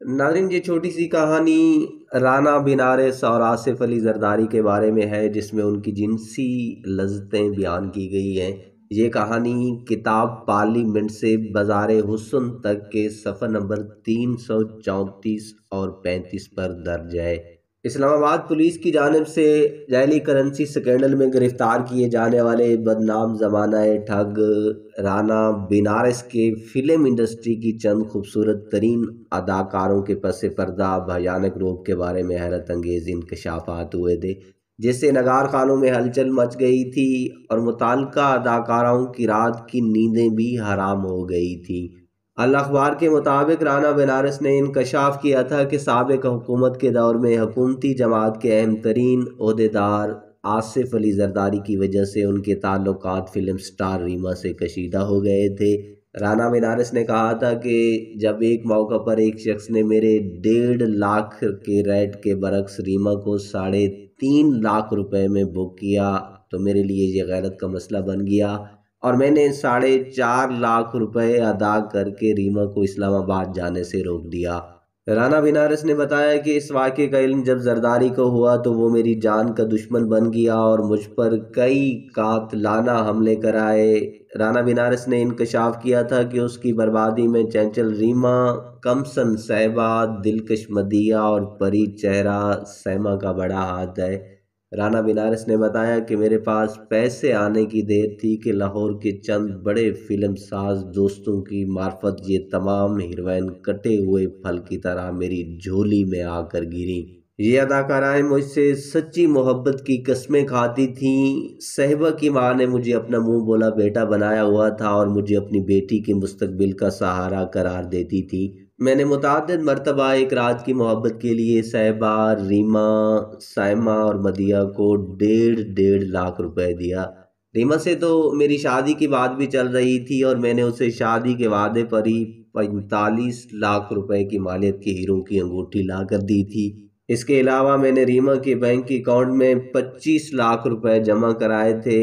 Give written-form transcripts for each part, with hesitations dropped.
नाज़रीन, ये छोटी सी कहानी राना बिनारस और आसिफ अली जरदारी के बारे में है, जिसमें उनकी जिनसी लज़्ज़तें बयान की गई हैं। ये कहानी किताब पार्लियामेंट से बाज़ारे हुस्न तक के सफ़र नंबर 334 और 35 पर दर्ज है। इस्लामाबाद पुलिस की जानिब से जाली करेंसी स्कैंडल में गिरफ्तार किए जाने वाले बदनाम ज़माना ठग राना बिनारस के फिल्म इंडस्ट्री की चंद खूबसूरत तरीन अदाकारों के पस पर्दा भयानक रूप के बारे में हैरत अंगेज इंकशाफात हुए थे, जिससे नगार खानों में हलचल मच गई थी और मुताल्लिका अदाकाराओं की रात की नींदें भी हराम हो गई थी। अल अखबार के मुताबिक राना बनारस ने इंकशाफ किया था कि साबिक हुकूमत के दौर में हुकूमती जमात के अहम तरीन ओहदेदार आसिफ अली जरदारी की वजह से उनके ताल्लुकात फिल्म स्टार रीमा से कशीदा हो गए थे। राना बनारस ने कहा था कि जब एक मौका पर एक शख्स ने मेरे 1.5 लाख के रेट के बरक्स रीमा को 3.5 लाख रुपए में बुक किया, तो मेरे लिए ये गैरत का मसला बन गया और मैंने 4.5 लाख रुपए अदा करके रीमा को इस्लामाबाद जाने से रोक दिया। राना बिनारस ने बताया कि इस वाक़े का इल्म जब जरदारी को हुआ तो वो मेरी जान का दुश्मन बन गया और मुझ पर कई कातलाना हमले कराए। राना बिनारस ने इंकशाफ किया था कि उसकी बर्बादी में चंचल रीमा, कमसन साहिबा, दिलकश मदिया और परी चेहरा सैमा का बड़ा हाथ है। राना बिनारस ने बताया कि मेरे पास पैसे आने की देर थी कि लाहौर के चंद बड़े फिल्म साज दोस्तों की मार्फत ये तमाम हीरोइन कटे हुए फल की तरह मेरी झोली में आकर गिरी। ये अदाकाराएं मुझसे सच्ची मोहब्बत की कस्में खाती थीं। सहबा की माँ ने मुझे अपना मुंह बोला बेटा बनाया हुआ था और मुझे अपनी बेटी के मुस्तकबिल का सहारा करार देती थी। मैंने मुतअद्दिद मरतबा एक रात की मोहब्बत के लिए साहिबा, रीमा, साइमा और मदिया को 1.5 लाख रुपए दिया। रीमा से तो मेरी शादी की बात भी चल रही थी और मैंने उसे शादी के वादे पर ही 45 लाख रुपए की मालियत के हीरो की अंगूठी ला कर दी थी। इसके अलावा मैंने रीमा के बैंक अकाउंट में 25 लाख रुपए जमा कराए थे।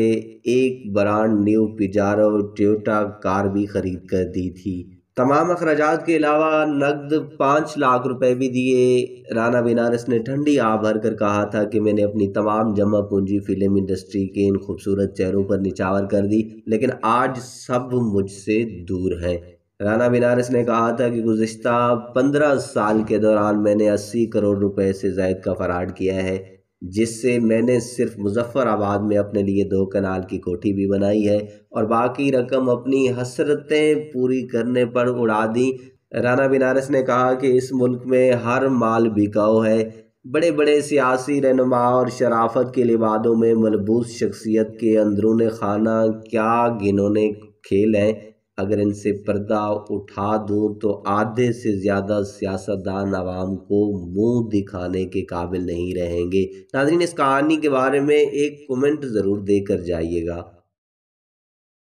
एक brand new Pizarro Toyota car भी खरीद कर दी थी। तमाम अखराजात के अलावा नकद 5 लाख रुपए भी दिए। राना बनारस ने ठंडी आह भर कर कहा था कि मैंने अपनी तमाम जमा पूंजी फिल्म इंडस्ट्री के इन खूबसूरत चेहरों पर निछावर कर दी, लेकिन आज सब मुझसे दूर है। राना बनारस ने कहा था कि गुज़िश्ता 15 साल के दौरान मैंने 80 करोड़ रुपए से ज़ायद का फराड किया है, जिससे मैंने सिर्फ मुजफ्फराबाद में अपने लिए 2 कनाल की कोठी भी बनाई है और बाकी रकम अपनी हसरतें पूरी करने पर उड़ा दी। राना बनारस ने कहा कि इस मुल्क में हर माल बिकाऊ है। बड़े बड़े सियासी रहनुमा और शराफत के लिबादों में मलबूस शख्सियत के अंदरून खाना क्या घिनौने खेल हैं। अगर इनसे पर्दा उठा दूं तो आधे से ज़्यादा सियासतदान आवाम को मुंह दिखाने के काबिल नहीं रहेंगे। नाज़रीन, इस कहानी के बारे में एक कमेंट ज़रूर देकर जाइएगा।